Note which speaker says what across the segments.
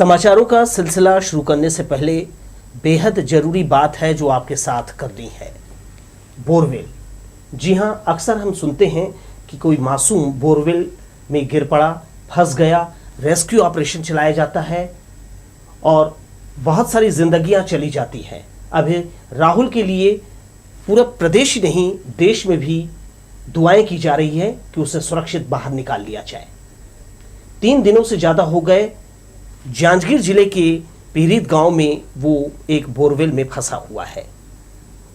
Speaker 1: समाचारों का सिलसिला शुरू करने से पहले बेहद जरूरी बात है जो आपके साथ करनी है। बोरवेल। जी हां, अक्सर हम सुनते हैं कि कोई मासूम बोरवेल में गिर पड़ा, फंस गया, रेस्क्यू ऑपरेशन चलाया जाता है और बहुत सारी जिंदगियां चली जाती हैं। अभी राहुल के लिए पूरा प्रदेश ही नहीं, देश में भी दुआएं की जा रही है कि उसे सुरक्षित बाहर निकाल लिया जाए। 3 दिनों से ज्यादा हो गए, जांजगीर जिले के पीरीत गांव में वो एक बोरवेल में फंसा हुआ है।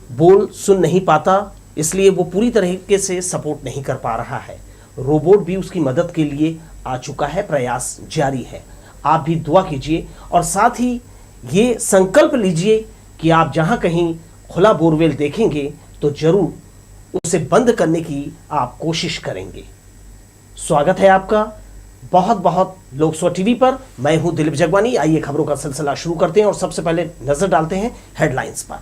Speaker 1: बोल सुन नहीं पाता, इसलिए वो पूरी तरीके से सपोर्ट नहीं कर पा रहा है। रोबोट भी उसकी मदद के लिए आ चुका है, प्रयास जारी है। आप भी दुआ कीजिए और साथ ही ये संकल्प लीजिए कि आप जहां कहीं खुला बोरवेल देखेंगे तो जरूर उसे बंद करने की आप कोशिश करेंगे। स्वागत है आपका बहुत बहुत लोक स्वर टीवी पर। मैं हूं दिलीप जगवानी। आइए खबरों का सिलसिला शुरू करते हैं और सबसे पहले नजर डालते हैं हेडलाइंस पर।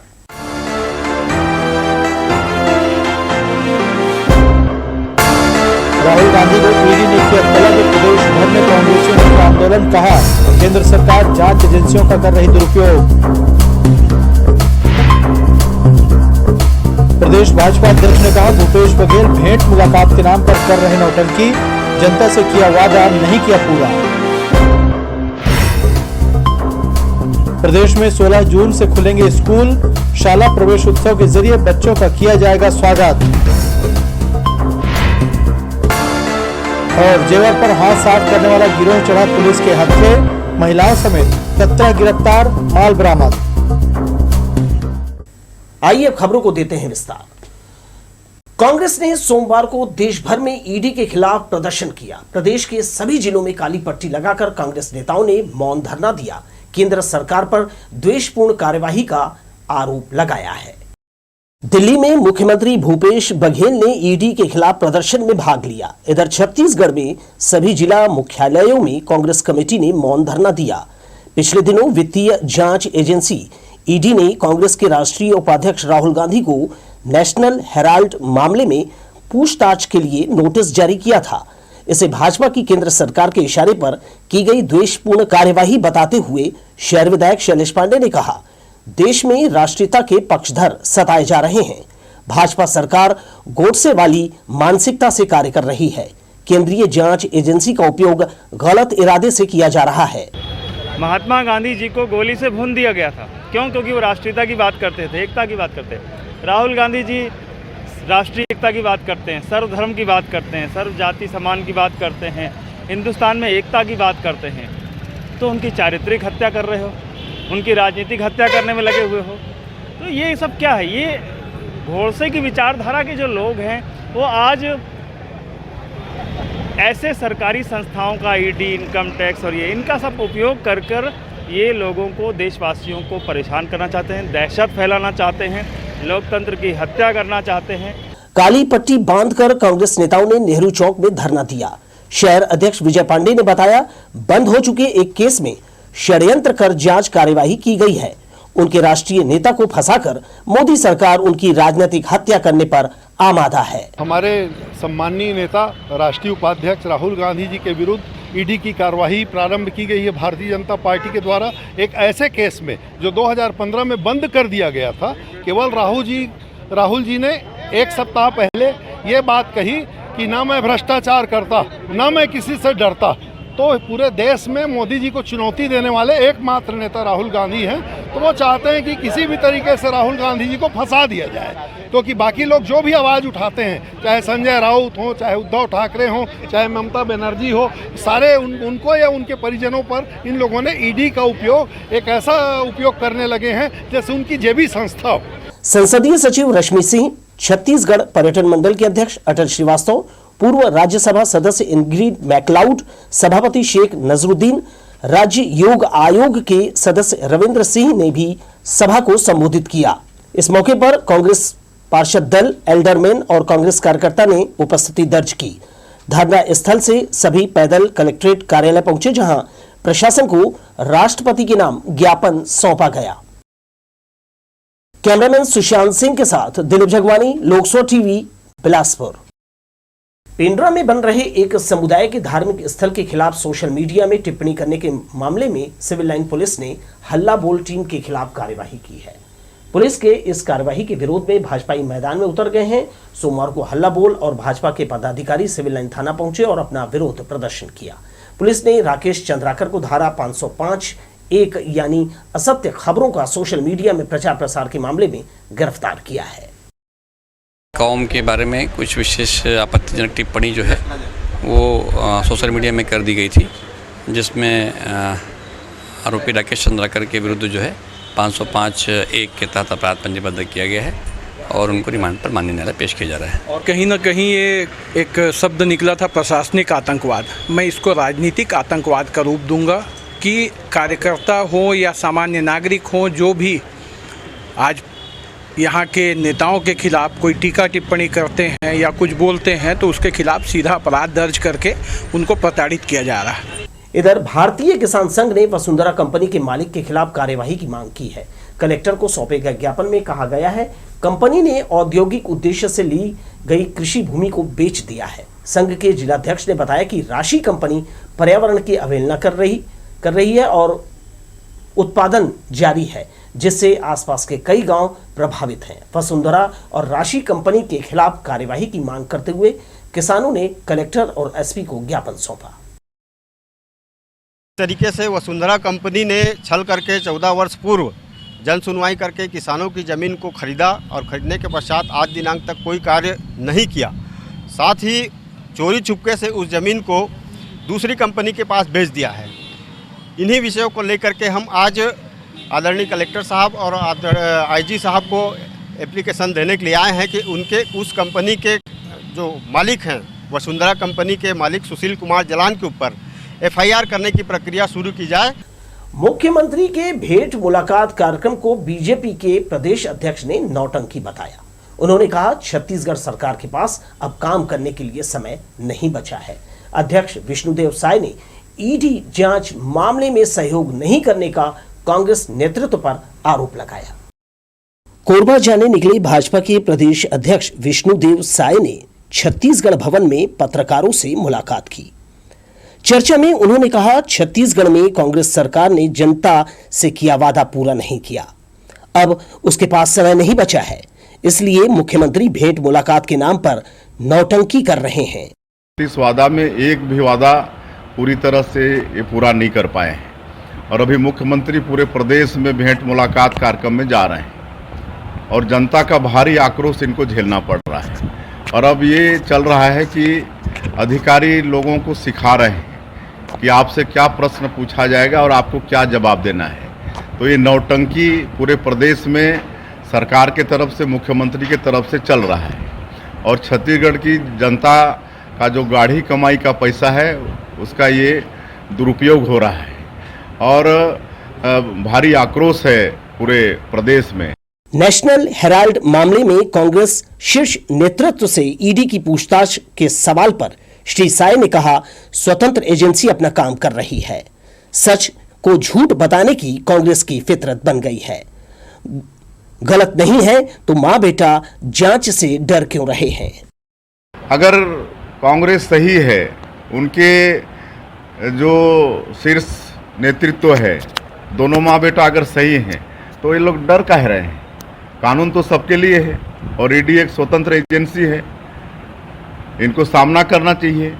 Speaker 2: राहुल गांधी को ईडी ने किया तलब, प्रदेश भर में कांग्रेसियों ने आंदोलन, कहा केंद्र सरकार जांच एजेंसियों का कर रही दुरुपयोग। प्रदेश भाजपा अध्यक्ष ने कहा भूपेश बघेल भेंट मुलाकात के नाम पर कर रहे नौटंकी, जनता से किया वादा नहीं किया पूरा। प्रदेश में 16 जून से खुलेंगे स्कूल, शाला प्रवेश उत्सव के जरिए बच्चों का किया जाएगा स्वागत। और जेवर पर हाथ साफ करने वाला गिरोह चढ़ा पुलिस के हत्थे, महिलाओं समेत 17 गिरफ्तार, माल बरामद।
Speaker 1: आइए अब खबरों को देते हैं विस्तार। कांग्रेस ने सोमवार को देश भर में ईडी के खिलाफ प्रदर्शन किया। प्रदेश के सभी जिलों में काली पट्टी लगाकर कांग्रेस नेताओं ने मौन धरना दिया, केंद्र सरकार पर द्वेषपूर्ण कार्यवाही का आरोप लगाया है। दिल्ली में मुख्यमंत्री भूपेश बघेल ने ईडी के खिलाफ प्रदर्शन में भाग लिया। इधर छत्तीसगढ़ में सभी जिला मुख्यालयों में कांग्रेस कमेटी ने मौन धरना दिया। पिछले दिनों वित्तीय जांच एजेंसी ईडी ने कांग्रेस के राष्ट्रीय उपाध्यक्ष राहुल गांधी को नेशनल हेराल्ड मामले में पूछताछ के लिए नोटिस जारी किया था। इसे भाजपा की केंद्र सरकार के इशारे पर की गई द्वेषपूर्ण कार्यवाही बताते हुए शहर विधायक शैलेश पांडे ने कहा, देश में राष्ट्रीयता के पक्षधर सताए जा रहे हैं। भाजपा सरकार गोडसे वाली मानसिकता से कार्य कर रही है। केंद्रीय जांच एजेंसी का उपयोग गलत इरादे से किया जा रहा है।
Speaker 3: महात्मा गांधी जी को गोली से भून दिया गया था। क्यों? क्योंकि वो राष्ट्रीयता की बात करते थे, एकता की बात करते थे। राहुल गांधी जी राष्ट्रीय एकता की बात करते हैं, सर्वधर्म की बात करते हैं, सर्व जाति समान की बात करते हैं, हिंदुस्तान में एकता की बात करते हैं। तो उनकी चारित्रिक हत्या कर रहे हो, उनकी राजनीतिक हत्या करने में लगे हुए हो। तो ये सब क्या है? ये गोडसे की विचारधारा के जो लोग हैं वो आज ऐसे सरकारी संस्थाओं का ईडी, इनकम टैक्स और ये इनका सब उपयोग कर कर ये लोगों को, देशवासियों को परेशान करना चाहते हैं, दहशत फैलाना चाहते हैं, लोकतंत्र की हत्या करना चाहते हैं।
Speaker 1: काली पट्टी बांधकर कांग्रेस नेताओं ने नेहरू चौक में धरना दिया। शहर अध्यक्ष विजय पांडे ने बताया, बंद हो चुके एक केस में षड्यंत्र कर जांच कार्यवाही की गई है। उनके राष्ट्रीय नेता को फंसाकर मोदी सरकार उनकी राजनीतिक हत्या करने पर आमादा है।
Speaker 4: हमारे सम्माननीय नेता राष्ट्रीय उपाध्यक्ष राहुल गांधी जी के विरुद्ध ईडी की कार्यवाही प्रारंभ की गई है भारतीय जनता पार्टी के द्वारा। एक ऐसे केस में जो 2015 में बंद कर दिया गया था, केवल राहुल जी ने एक सप्ताह पहले ये बात कही कि ना मैं भ्रष्टाचार करता, ना मैं किसी से डरता। तो पूरे देश में मोदी जी को चुनौती देने वाले एकमात्र नेता राहुल गांधी हैं। तो वो चाहते हैं कि किसी भी तरीके से राहुल गांधी जी को फंसा दिया जाए, क्योंकि बाकी लोग जो भी आवाज़ उठाते हैं, चाहे संजय राउत हो, चाहे उद्धव ठाकरे हो, चाहे ममता बनर्जी हो, सारे उनको या उनके परिजनों पर इन लोगों ने ईडी का उपयोग एक ऐसा उपयोग करने लगे हैं जैसे उनकी जेबी संस्था हो।
Speaker 1: संसदीय सचिव रश्मि सिंह, छत्तीसगढ़ पर्यटन मंडल के अध्यक्ष अटल श्रीवास्तव, पूर्व राज्यसभा सदस्य इंग्रिड मैकलाउड, सभापति शेख नजरुद्दीन, राज्य योग आयोग के सदस्य रविंद्र सिंह ने भी सभा को संबोधित किया। इस मौके पर कांग्रेस पार्षद दल, एल्डरमैन और कांग्रेस कार्यकर्ता ने उपस्थिति दर्ज की। धरना स्थल से सभी पैदल कलेक्ट्रेट कार्यालय पहुंचे, जहां प्रशासन को राष्ट्रपति के नाम ज्ञापन सौंपा गया। कैमरामैन सुशांत सिंह के साथ दिलीप जगवानी, लोक स्वर टीवी, बिलासपुर। पेंड्रा में बन रहे एक समुदाय के धार्मिक स्थल के खिलाफ सोशल मीडिया में टिप्पणी करने के मामले में सिविल लाइन पुलिस ने हल्ला बोल टीम के खिलाफ कार्यवाही की है। पुलिस के इस कार्यवाही के विरोध में भाजपाई मैदान में उतर गए हैं। सोमवार को हल्ला बोल और भाजपा के पदाधिकारी सिविल लाइन थाना पहुंचे और अपना विरोध प्रदर्शन किया। पुलिस ने राकेश चंद्राकर को धारा 505(1) यानी असत्य खबरों का सोशल मीडिया में प्रचार प्रसार के मामले में गिरफ्तार किया है।
Speaker 5: कौम के बारे में कुछ विशेष आपत्तिजनक टिप्पणी जो है वो सोशल मीडिया में कर दी गई थी, जिसमें आरोपी राकेश चंद्राकर के विरुद्ध जो है 505(1) के तहत अपराध पंजीबद्ध किया गया है और उनको रिमांड पर माननीय न्यायालय पेश किया जा रहा है।
Speaker 6: और कहीं ना कहीं ये एक शब्द निकला था प्रशासनिक आतंकवाद, मैं इसको राजनीतिक आतंकवाद का रूप दूंगा कि कार्यकर्ता हो या सामान्य नागरिक हो, जो भी आज यहाँ के नेताओं के खिलाफ कोई टीका टिप्पणी करते हैं या कुछ बोलते हैं तो उसके खिलाफ सीधा अपराध दर्ज करके उनको प्रताड़ित किया जा रहा है।
Speaker 1: इधर भारतीय किसान संघ ने वसुंधरा कंपनी के मालिक के खिलाफ कार्यवाही की मांग की है। कलेक्टर को सौंपे गए ज्ञापन में कहा गया है, कंपनी ने औद्योगिक उद्देश्य से ली गई कृषि भूमि को बेच दिया है। संघ के जिलाध्यक्ष ने बताया कि राशि कंपनी पर्यावरण की अवहेलना कर रही है और उत्पादन जारी है, जिससे आसपास के कई गांव प्रभावित हैं। वसुंधरा और राशि कंपनी के खिलाफ कार्यवाही की मांग करते हुए किसानों ने कलेक्टर और एसपी को ज्ञापन सौंपा।
Speaker 7: तरीके से वसुंधरा कंपनी ने छल करके 14 वर्ष पूर्व जन सुनवाई करके किसानों की ज़मीन को खरीदा और खरीदने के पश्चात आज दिनांक तक कोई कार्य नहीं किया। साथ ही चोरी छुपके से उस ज़मीन को दूसरी कंपनी के पास बेच दिया है। इन्हीं विषयों को लेकर के हम आज आदरणीय कलेक्टर साहब और आईजी साहब को एप्लीकेशन देने के लिए आए हैं कि उनके उस कंपनी के जो मालिक हैं, वसुंधरा कंपनी के मालिक सुशील कुमार जलान के ऊपर एफआईआर करने की प्रक्रिया शुरू की जाए।
Speaker 1: मुख्यमंत्री के भेंट मुलाकात कार्यक्रम को बीजेपी के प्रदेश अध्यक्ष ने नौटंकी बताया। उन्होंने कहा, छत्तीसगढ़ सरकार के पास अब काम करने के लिए समय नहीं बचा है। अध्यक्ष विष्णुदेव साय ने ईडी जांच मामले में सहयोग नहीं करने का कांग्रेस नेतृत्व पर आरोप लगाया। कोरबा जाने निकले भाजपा के प्रदेश अध्यक्ष विष्णुदेव साय ने छत्तीसगढ़ भवन में पत्रकारों से मुलाकात की। चर्चा में उन्होंने कहा, छत्तीसगढ़ में कांग्रेस सरकार ने जनता से किया वादा पूरा नहीं किया, अब उसके पास समय नहीं बचा है, इसलिए मुख्यमंत्री भेंट मुलाकात के नाम पर नौटंकी कर रहे हैं।
Speaker 8: इस वादा में एक भी वादा पूरी तरह से ये पूरा नहीं कर पाए हैं और अभी मुख्यमंत्री पूरे प्रदेश में भेंट मुलाकात कार्यक्रम में जा रहे हैं और जनता का भारी आक्रोश इनको झेलना पड़ रहा है। और अब ये चल रहा है कि अधिकारी लोगों को सिखा रहे हैं कि आपसे क्या प्रश्न पूछा जाएगा और आपको क्या जवाब देना है। तो ये नौटंकी पूरे प्रदेश में सरकार के तरफ से, मुख्यमंत्री के तरफ से चल रहा है और छत्तीसगढ़ की जनता का जो गाढ़ी कमाई का पैसा है उसका ये दुरुपयोग हो रहा है और भारी आक्रोश है पूरे प्रदेश में।
Speaker 1: नेशनल हेराल्ड मामले में कांग्रेस शीर्ष नेतृत्व से ईडी की पूछताछ के सवाल पर श्री साय ने कहा, स्वतंत्र एजेंसी अपना काम कर रही है, सच को झूठ बताने की कांग्रेस की फितरत बन गई है। गलत नहीं है तो मां बेटा जांच से डर क्यों रहे हैं।
Speaker 8: अगर कांग्रेस सही है, उनके जो शीर्ष नेतृत्व है, दोनों माँ बेटा अगर सही हैं तो ये लोग डर कह रहे हैं। कानून तो सबके लिए है और ईडी एक स्वतंत्र एजेंसी है, इनको सामना करना चाहिए।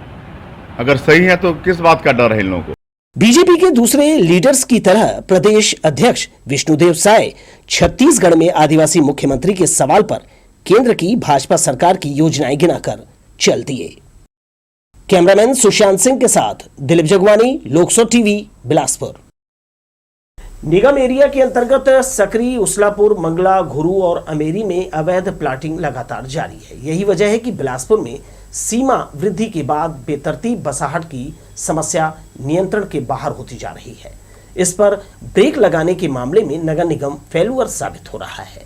Speaker 8: अगर सही है तो किस बात का डर है इन लोगों को।
Speaker 1: बीजेपी के दूसरे लीडर्स की तरह प्रदेश अध्यक्ष विष्णुदेव साय छत्तीसगढ़ में आदिवासी मुख्यमंत्री के सवाल पर केंद्र की भाजपा सरकार की योजनाएं गिनाकर चल दिए। कैमरामैन सुशांत सिंह के साथ दिलीप जगवानी, लोकसो टीवी, बिलासपुर। निगम एरिया के अंतर्गत सकरी, उसलापुर, मंगला, घुरू और अमेरी में अवैध प्लाटिंग लगातार जारी है। यही वजह है कि बिलासपुर में सीमा वृद्धि के बाद बेतरतीब बसाहट की समस्या नियंत्रण के बाहर होती जा रही है। इस पर ब्रेक लगाने के मामले में नगर निगम फेल्यूअर साबित हो रहा है।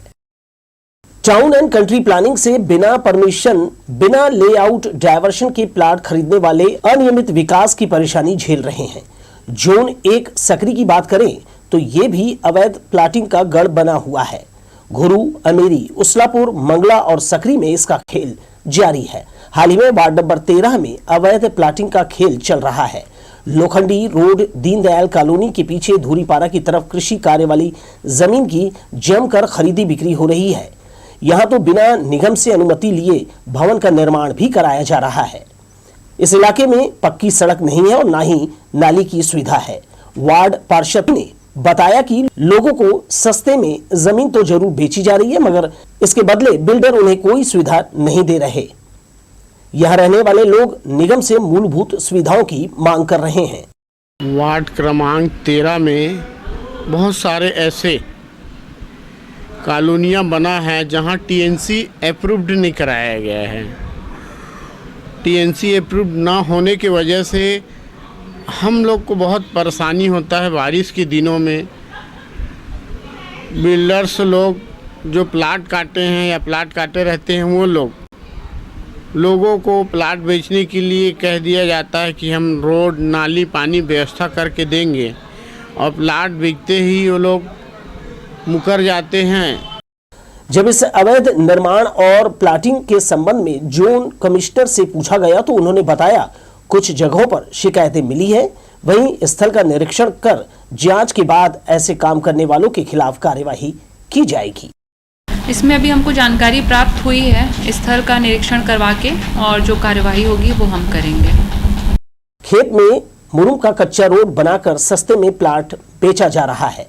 Speaker 1: टाउन एंड कंट्री प्लानिंग से बिना परमिशन, बिना लेआउट डायवर्शन के प्लाट खरीदने वाले अनियमित विकास की परेशानी झेल रहे हैं। जोन 1 सकरी की बात करें तो ये भी अवैध प्लाटिंग का गढ़ बना हुआ है। घुरू, अमेरी, उसलापुर, मंगला और सकरी में इसका खेल जारी है। हाल ही में वार्ड नंबर 13 में अवैध प्लाटिंग का खेल चल रहा है। लोखंडी रोड, दीनदयाल कॉलोनी के पीछे धूरीपारा की तरफ कृषि कार्य वाली जमीन की जमकर खरीदी बिक्री हो रही है। यहां तो बिना निगम से अनुमति लिए भवन का निर्माण भी कराया जा रहा है। इस इलाके में पक्की सड़क नहीं है और ना ही नाली की सुविधा है। वार्ड पार्षद ने बताया कि लोगों को सस्ते में जमीन तो जरूर बेची जा रही है, मगर इसके बदले बिल्डर उन्हें कोई सुविधा नहीं दे रहे। यहाँ रहने वाले लोग निगम से मूलभूत सुविधाओं की मांग कर रहे हैं।
Speaker 9: वार्ड क्रमांक 13 में बहुत सारे ऐसे कॉलोनियाँ बना है जहाँ टीएनसी अप्रूव्ड नहीं कराया गया है। टीएनसी अप्रूव्ड ना होने की वजह से हम लोग को बहुत परेशानी होता है। बारिश के दिनों में बिल्डर्स लोग जो प्लाट काटे हैं या प्लाट काटे रहते हैं, वो लोगों को प्लाट बेचने के लिए कह दिया जाता है कि हम रोड, नाली, पानी व्यवस्था करके देंगे, और प्लाट बिकते ही वो लोग मुकर जाते हैं।
Speaker 1: जब इस अवैध निर्माण और प्लाटिंग के संबंध में जोन कमिश्नर से पूछा गया तो उन्होंने बताया कुछ जगहों पर शिकायतें मिली है, वहीं स्थल का निरीक्षण कर जांच के बाद ऐसे काम करने वालों के खिलाफ कार्यवाही की जाएगी।
Speaker 10: इसमें अभी हमको जानकारी प्राप्त हुई है, स्थल का निरीक्षण करवा के और जो कार्यवाही होगी वो हम करेंगे।
Speaker 1: खेत में मुरुम का कच्चा रोड बनाकर सस्ते में प्लाट बेचा जा रहा है।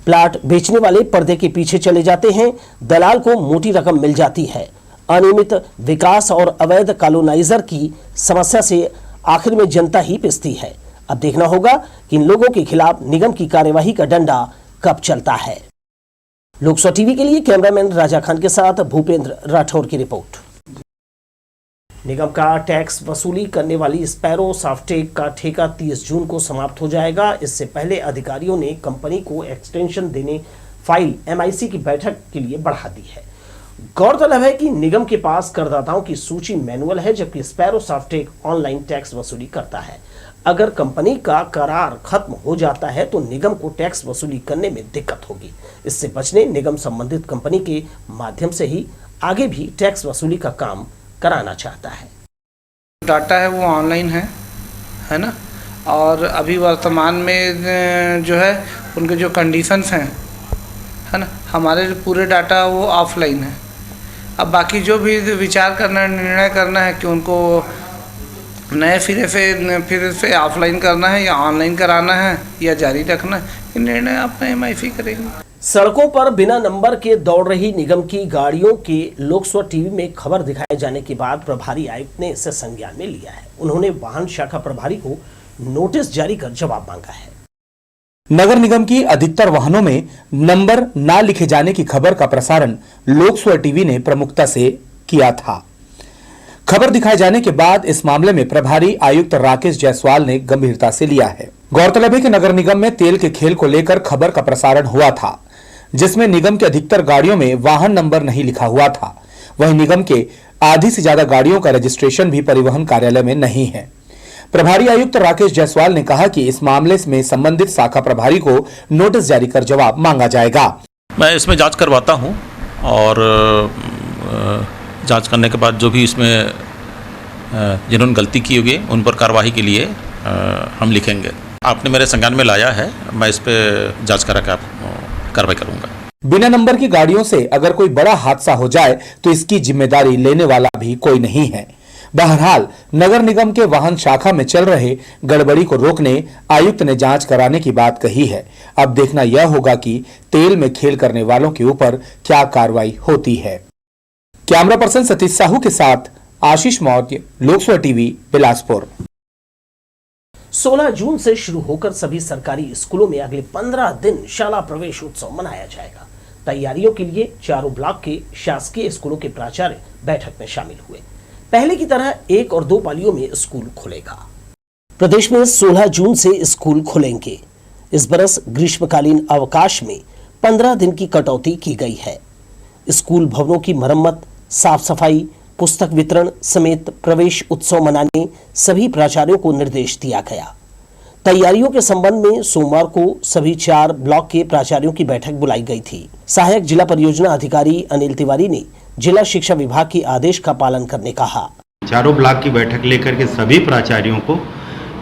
Speaker 1: प्लाट बेचने वाले पर्दे के पीछे चले जाते हैं, दलाल को मोटी रकम मिल जाती है। अनियमित विकास और अवैध कॉलोनाइजर की समस्या से आखिर में जनता ही पिसती है। अब देखना होगा कि इन लोगों के खिलाफ निगम की कार्यवाही का डंडा कब चलता है। लोकसभा टीवी के लिए कैमरामैन राजा खान के साथ भूपेंद्र राठौर की रिपोर्ट। निगम का टैक्स वसूली करने वाली स्पैरो सॉफ्टटेक का ठेका 30 जून को समाप्त हो जाएगा। इससे पहले अधिकारियों ने कंपनी को एक्सटेंशन देने फाइल एमआईसी की बैठक के लिए बढ़ा दी है। गौरतलब है कि निगम के पास करदाताओं की सूची मैनुअल है, जबकि स्पैरो सॉफ्टटेक ऑनलाइन टैक्स वसूली करता है। अगर कंपनी का करार खत्म हो जाता है तो निगम को टैक्स वसूली करने में दिक्कत होगी। इससे बचने निगम संबंधित कंपनी के माध्यम से ही आगे भी टैक्स वसूली का काम कराना चाहता है।
Speaker 11: डाटा है वो ऑनलाइन है ना, और अभी वर्तमान में जो है उनके जो कंडीशंस हैं, है ना, हमारे पूरे डाटा वो ऑफलाइन है। अब बाकी जो भी विचार करना है, निर्णय करना है कि उनको नए फिर से ऑफलाइन करना है या ऑनलाइन कराना है या जारी रखना है, ये निर्णय अपना एमआईसी करेंगे।
Speaker 1: सड़कों पर बिना नंबर के दौड़ रही निगम की गाड़ियों के लोकसभा टीवी में खबर दिखाए जाने के बाद प्रभारी आयुक्त ने इसे संज्ञान में लिया है। उन्होंने वाहन शाखा प्रभारी को नोटिस जारी कर जवाब मांगा है।
Speaker 2: नगर निगम की अधिकतर वाहनों में नंबर ना लिखे जाने की खबर का प्रसारण लोकसभा टीवी ने प्रमुखता से किया था। खबर दिखाए जाने के बाद इस मामले में प्रभारी आयुक्त राकेश जायसवाल ने गंभीरता से लिया है। गौरतलब है कि नगर निगम में तेल के खेल को लेकर खबर का प्रसारण हुआ था, जिसमें निगम के अधिकतर गाड़ियों में वाहन नंबर नहीं लिखा हुआ था। वहीं निगम के आधी से ज्यादा गाड़ियों का रजिस्ट्रेशन भी परिवहन कार्यालय में नहीं है। प्रभारी आयुक्त राकेश जायसवाल ने कहा कि इस मामले में संबंधित शाखा प्रभारी को नोटिस जारी कर जवाब मांगा जाएगा।
Speaker 12: मैं इसमें जांच करवाता हूं और जांच करने के बाद जो भी इसमें जिन्होंने गलती की होगी उन पर कार्रवाई के लिए हम लिखेंगे। आपने मेरे संज्ञान में लाया है, मैं इस पर जांच करा के आपको कार्रवाई करूंगा।
Speaker 2: बिना नंबर की गाड़ियों से अगर कोई बड़ा हादसा हो जाए तो इसकी जिम्मेदारी लेने वाला भी कोई नहीं है। बहरहाल नगर निगम के वाहन शाखा में चल रहे गड़बड़ी को रोकने आयुक्त ने जांच कराने की बात कही है। अब देखना यह होगा कि तेल में खेल करने वालों के ऊपर क्या कार्रवाई होती है। कैमरा पर्सन सतीश साहू के साथ आशीष मौर्य, लोकसभा टीवी, बिलासपुर।
Speaker 1: 16 जून से शुरू होकर सभी सरकारी स्कूलों में अगले 15 दिन शाला प्रवेश उत्सव मनाया जाएगा। तैयारियों के लिए चारों ब्लॉक के शासकीय स्कूलों के प्राचार्य बैठक में शामिल हुए। पहले की तरह 1 और 2 पालियों में स्कूल खुलेगा। प्रदेश में 16 जून से स्कूल खुलेंगे। इस बरस ग्रीष्मकालीन अवकाश में 15 दिन की कटौती की गई है। स्कूल भवनों की मरम्मत, साफ सफाई, पुस्तक वितरण समेत प्रवेश उत्सव मनाने सभी प्राचार्यों को निर्देश दिया गया। तैयारियों के संबंध में सोमवार को सभी 4 ब्लॉक के प्राचार्यों की बैठक बुलाई गई थी। सहायक जिला परियोजना अधिकारी अनिल तिवारी ने जिला शिक्षा विभाग के आदेश का पालन करने कहा।
Speaker 13: चारों ब्लॉक की बैठक लेकर के सभी प्राचार्यों को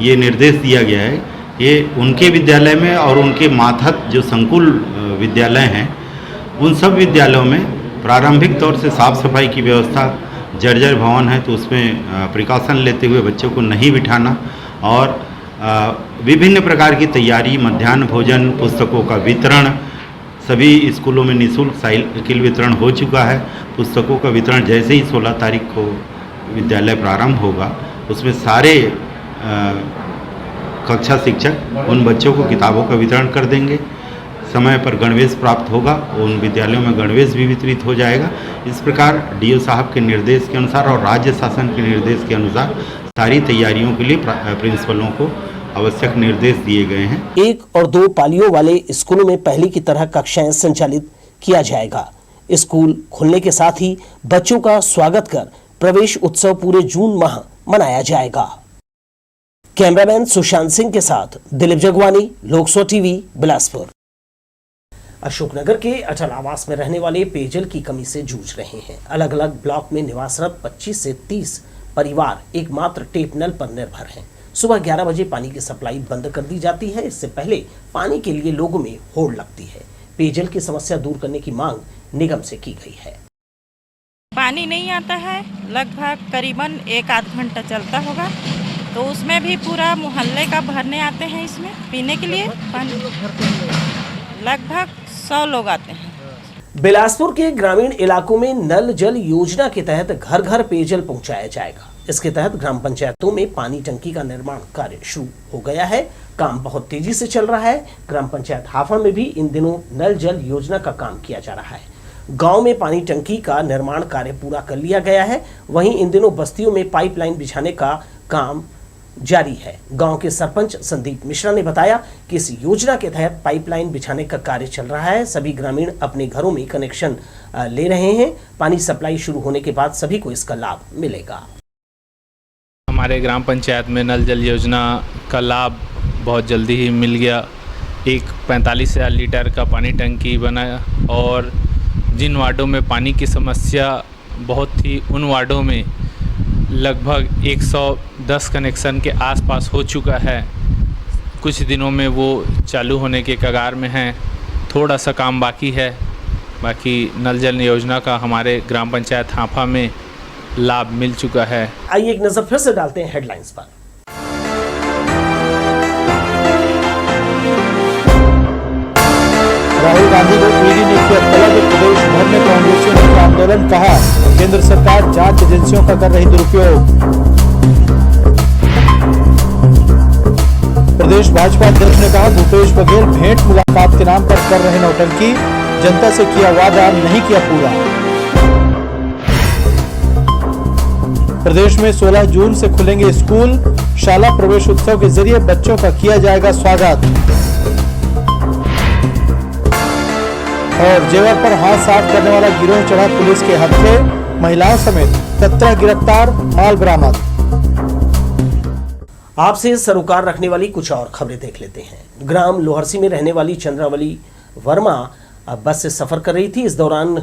Speaker 13: ये निर्देश दिया गया है कि उनके विद्यालय में और उनके मातहत जो संकुल विद्यालय हैं उन सब विद्यालयों में प्रारंभिक तौर से साफ सफाई की व्यवस्था, जर्जर भवन है तो उसमें प्रिकॉशन लेते हुए बच्चों को नहीं बिठाना और विभिन्न प्रकार की तैयारी, मध्याह्न भोजन, पुस्तकों का वितरण, सभी स्कूलों में निःशुल्क साइकिल वितरण हो चुका है। पुस्तकों का वितरण जैसे ही 16 तारीख को विद्यालय प्रारंभ होगा उसमें सारे कक्षा शिक्षक उन बच्चों को किताबों का वितरण कर देंगे। समय पर गणवेश प्राप्त होगा, उन विद्यालयों में गणवेश भी वितरित हो जाएगा। इस प्रकार डीओ साहब के निर्देश के अनुसार और राज्य शासन के निर्देश के अनुसार सारी तैयारियों के लिए प्रिंसिपलों को आवश्यक निर्देश दिए गए हैं।
Speaker 1: 1 और 2 पालियों वाले स्कूलों में पहले की तरह कक्षाएं संचालित किया जाएगा। स्कूल खुलने के साथ ही बच्चों का स्वागत कर प्रवेश उत्सव पूरे जून माह मनाया जाएगा। कैमरामैन सुशांत सिंह के साथ दिलीप जगवानी, लोकसभा टीवी, बिलासपुर। अशोकनगर के अटल आवास में रहने वाले पेयजल की कमी से जूझ रहे हैं। अलग अलग ब्लॉक में निवासरत 25 से 30 परिवार एकमात्र टेप नल पर निर्भर हैं। सुबह 11 बजे पानी की सप्लाई बंद कर दी जाती है। इससे पहले पानी के लिए लोगों में होड़ लगती है। पेयजल की समस्या दूर करने की मांग निगम से की गई है।
Speaker 14: पानी नहीं आता है, लगभग करीबन 1-8 घंटा चलता होगा, तो उसमें भी पूरा मोहल्ले का भरने आते हैं इसमें पीने के लिए पानी। लगभग 100 लोग आते हैं।
Speaker 1: बिलासपुर के ग्रामीण इलाकों में नल जल योजना के तहत घर घर पेयजल पहुंचाया जाएगा। इसके तहत ग्राम पंचायतों में पानी टंकी का निर्माण कार्य शुरू हो गया है। काम बहुत तेजी से चल रहा है। ग्राम पंचायत हाफा में भी इन दिनों नल जल योजना का काम किया जा रहा है। गांव में पानी टंकी का निर्माण कार्य पूरा कर लिया गया है। वहीं इन दिनों बस्तियों में पाइपलाइन बिछाने का काम जारी है। गांव के सरपंच संदीप मिश्रा ने बताया कि इस योजना के तहत पाइपलाइन बिछाने का कार्य चल रहा है। सभी ग्रामीण अपने घरों में कनेक्शन ले रहे हैं। पानी सप्लाई शुरू होने के बाद सभी को इसका लाभ मिलेगा।
Speaker 15: हमारे ग्राम पंचायत में नल जल योजना का लाभ बहुत जल्दी ही मिल गया। एक 45,000 लीटर का पानी टंकी बना और जिन वार्डों में पानी की समस्या बहुत थी उन वार्डों में लगभग 110 कनेक्शन के आसपास हो चुका है। कुछ दिनों में वो चालू होने के कगार में हैं। थोड़ा सा काम बाकी है। बाकी नल जल योजना का हमारे ग्राम पंचायत हाफा में लाभ मिल चुका है।
Speaker 1: आइए एक नजर फिर से डालते हैं हेडलाइंस पर।
Speaker 2: राहुल गांधी को ईडी ने किया तलब। प्रदेश भर में कांग्रेसियों ने किया आंदोलन। कहा केंद्र सरकार जांच एजेंसियों का कर रही दुरुपयोग। प्रदेश भाजपा अध्यक्ष ने कहा भूपेश बघेल भेंट मुलाकात के नाम पर कर रहे नौटंकी। जनता से किया वादा, नहीं किया पूरा। प्रदेश में 16 जून से खुलेंगे स्कूल। शाला प्रवेश उत्सव के जरिए बच्चों का किया जाएगा स्वागत। और जेवर पर हाथ साफ करने वाला गिरोह चढ़ा पुलिस के हत्थे। महिलाओं समेत 17 गिरफ्तार, माल बरामद। आपसे सरोकार रखने वाली कुछ और खबरें देख लेते हैं। ग्राम लोहरसी में रहने वाली चंद्रावली वर्मा बस से सफर कर रही थी। इस दौरान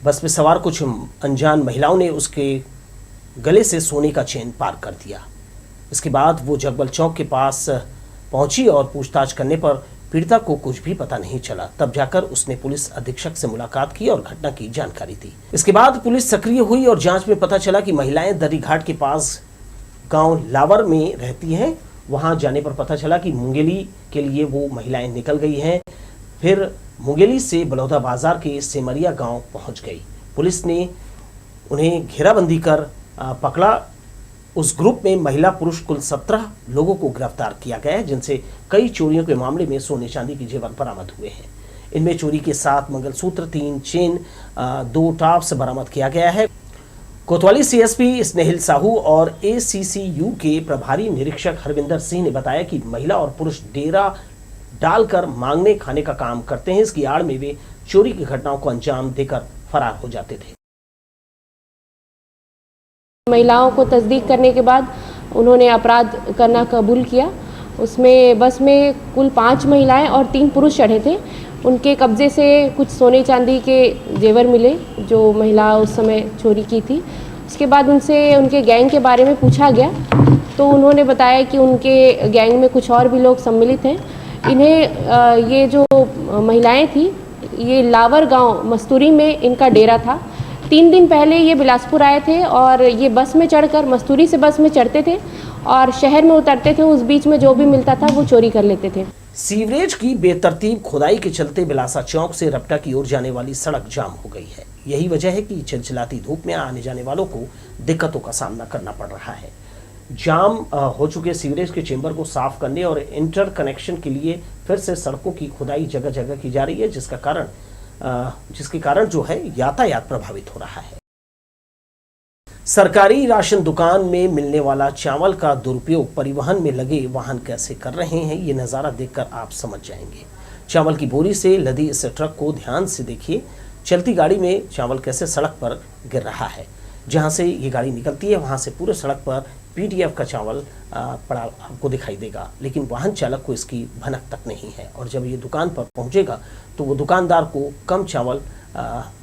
Speaker 2: बस में सवार कुछ अनजान महिलाओं ने उसके गले से सोने का चेन पार कर दिया। इसके बाद वो जगबल चौक के पास पहुंची और पूछताछ करने पर पीड़िता को कुछ भी पता नहीं चला। तब जाकर उसने पुलिस अधीक्षक से मुलाकात की और घटना की जानकारी दी। इसके बाद पुलिस सक्रिय हुई और जांच में पता चला कि महिलाएं दर्रीघाट के पास गांव लावर में रहती हैं। वहां जाने पर पता चला कि मुंगेली के लिए वो महिलाएं निकल गई हैं। फिर मुंगेली से बलौदा बाजार के सेमरिया गांव पहुंच गई। पुलिस ने उन्हें घेराबंदी कर पकड़ा। उस ग्रुप में महिला पुरुष कुल 17 लोगों को गिरफ्तार किया गया है, जिनसे कई चोरियों के मामले में सोने चांदी के जेवर बरामद हुए हैं। इनमें चोरी के 7 मंगलसूत्र, 3 चेन, 2 टॉप्स बरामद किया गया है। कोतवाली सीएसपी स्नेहिल साहू और एसीसीयू के प्रभारी निरीक्षक हरविंदर सिंह ने बताया कि महिला और पुरुष डेरा डालकर मांगने खाने का काम करते हैं। इसकी आड़ में वे चोरी की घटनाओं को अंजाम देकर फरार हो जाते थे।
Speaker 16: महिलाओं को तस्दीक करने के बाद उन्होंने अपराध करना कबूल किया उसमें बस में कुल 5 महिलाएं और 3 पुरुष चढ़े थे। उनके कब्जे से कुछ सोने चांदी के जेवर मिले जो महिला उस समय चोरी की थी। उसके बाद उनसे उनके गैंग के बारे में पूछा गया तो उन्होंने बताया कि उनके गैंग में कुछ और भी लोग सम्मिलित हैं। इन्हें ये जो महिलाएं थी ये लावर गांव मस्तूरी में इनका डेरा था। 3 दिन पहले ये बिलासपुर आए थे और ये बस में चढ़कर मस्तूरी से बस में चढ़ते थे और शहर में उतरते थे। उस बीच में जो भी मिलता था वो चोरी कर लेते थे।
Speaker 1: सीवरेज की बेतरतीब खुदाई के चलते बिलासा चौक से रपटा की ओर जाने वाली सड़क जाम हो गई है। यही वजह है कि चिलचिलाती धूप में आने जाने वालों को दिक्कतों का सामना करना पड़ रहा है। जाम हो चुके सीवरेज के चेंबर को साफ करने और इंटर कनेक्शन के लिए फिर से सड़कों की खुदाई जगह जगह की जा रही है, जिसके कारण जो है यातायात प्रभावित हो रहा है। सरकारी राशन दुकान में मिलने वाला चावल का दुरुपयोग परिवहन में लगे वाहन कैसे कर रहे हैं, ये नज़ारा देखकर आप समझ जाएंगे। चावल की बोरी से लदी इस ट्रक को ध्यान से देखिए। चलती गाड़ी में चावल कैसे सड़क पर गिर रहा है। जहां से ये गाड़ी निकलती है वहां से पूरे सड़क पर पीडीएफ का चावल पड़ा आपको दिखाई देगा, लेकिन वाहन चालक को इसकी भनक तक नहीं है। और जब ये दुकान पर पहुंचेगा तो वो दुकानदार को कम चावल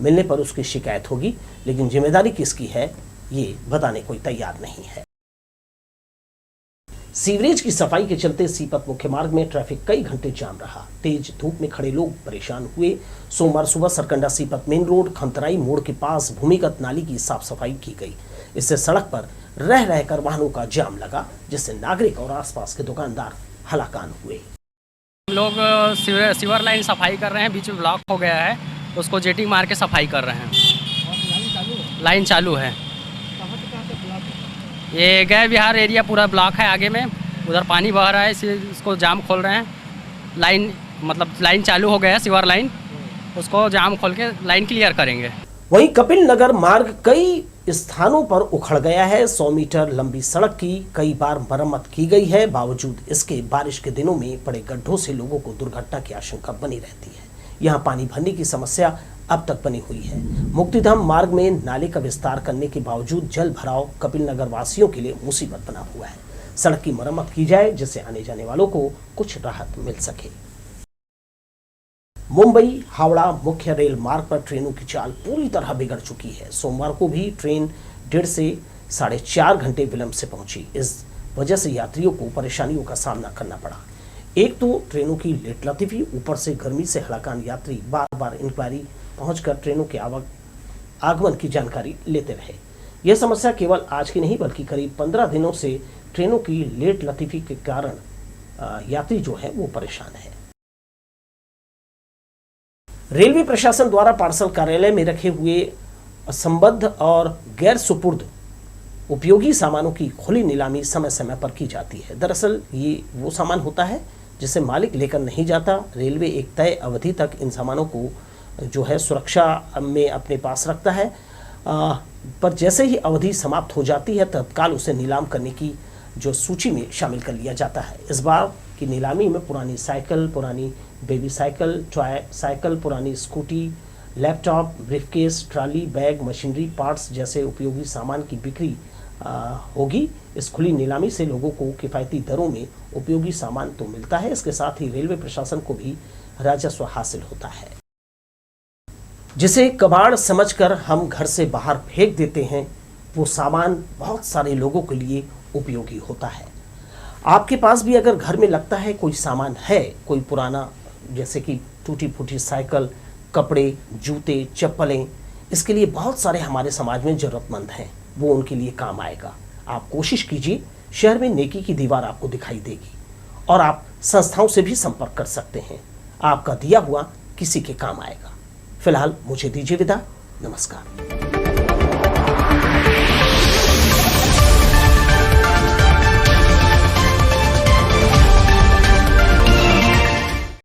Speaker 1: मिलने पर उसकी शिकायत होगी, लेकिन जिम्मेदारी किसकी है ये बताने कोई तैयार नहीं है। सीवरेज की सफाई के चलते सीपत मुख्य मार्ग में ट्रैफिक कई घंटे जाम रहा। तेज धूप में खड़े लोग परेशान हुए। सोमवार सुबह सरकंडा सीपत मेन रोड खंतराई मोड़ के पास भूमिगत नाली की साफ सफाई की गई। इससे सड़क पर रह रहकर वाहनों का जाम लगा, जिससे नागरिक और आसपास के दुकानदार हलाकान हुए।
Speaker 17: लोग सीवर लाइन सफाई कर रहे हैं, बीच में ब्लॉक हो गया है, उसको जेटी मार के सफाई कर रहे हैं। लाइन चालू है। ये गया बिहार एरिया पूरा ब्लॉक है, आगे में उधर पानी बह रहा है, इसको जाम खोल रहे हैं। लाइन चालू हो गया है, सीवर लाइन, उसको जाम खोल के लाइन क्लियर करेंगे।
Speaker 1: वहीं कपिल नगर मार्ग कई स्थानों पर उखड़ गया है। 100 मीटर लंबी सड़क की कई बार मरम्मत की गई है। बावजूद इसके बारिश के दिनों में पड़े गड्ढों से लोगों को दुर्घटना की आशंका बनी रहती है। यहाँ पानी भरने की समस्या अब तक बनी हुई है। मुक्तिधाम मार्ग में नाले का विस्तार करने के बावजूद जल भराव कपिल नगर वासियों के लिए मुसीबत बना हुआ है। सड़क की मरम्मत की जाए जिससे आने जाने वालों को कुछ राहत मिल सके। मुंबई हावड़ा मुख्य रेल मार्ग पर ट्रेनों की चाल पूरी तरह बिगड़ चुकी है। सोमवार को भी ट्रेन 1.5 से 4.5 घंटे विलंब से पहुंची। इस वजह से यात्रियों को परेशानियों का सामना करना पड़ा। एक तो ट्रेनों की लेटलतीफी, ऊपर से गर्मी से हलाकान यात्री बार बार इंक्वायरी पहुंचकर ट्रेनों के आगमन की जानकारी लेते रहे। यह समस्या केवल आज की नहीं बल्कि करीब 15 दिनों से ट्रेनों की लेटलतीफी के कारण यात्री जो है वो परेशान है। रेलवे प्रशासन द्वारा पार्सल कार्यालय में रखे हुए असंबद्ध और गैर सुपुर्द उपयोगी सामानों की खुली नीलामी समय समय पर की जाती है। दरअसल ये वो सामान होता है जिसे मालिक लेकर नहीं जाता। रेलवे एक तय अवधि तक इन सामानों को जो है सुरक्षा में अपने पास रखता है, पर जैसे ही अवधि समाप्त हो जाती है तत्काल उसे नीलाम करने की जो सूची में शामिल कर लिया जाता है। इस बार की नीलामी में पुरानी साइकिल, पुरानी बेबी साइकिल, टॉय साइकिल, पुरानी scooty, laptop, briefcase, trolley bag, machinery parts जैसे उपयोगी सामान की बिक्री होगी। इस खुली नीलामी से लोगों को किफ़ायती दरों में उपयोगी सामान तो मिलता है, इसके साथ ही रेलवे प्रशासन को भी राजस्व हासिल होता है, जिसे कबाड़ समझकर हम घर से बाहर फेंक देते हैं। वो सामान बहुत सारे लोगों के लिए उपयोगी होता है। आपके पास भी अगर घर में लगता है कोई सामान है, कोई पुराना जैसे कि टूटी फूटी साइकिल, कपड़े, जूते, चप्पलें, इसके लिए बहुत सारे हमारे समाज में ज़रूरतमंद हैं, वो उनके लिए काम आएगा। आप कोशिश कीजिए, शहर में नेकी की दीवार आपको दिखाई देगी और आप संस्थाओं से भी संपर्क कर सकते हैं। आपका दिया हुआ किसी के काम आएगा। फिलहाल मुझे दीजिए विदा, नमस्कार।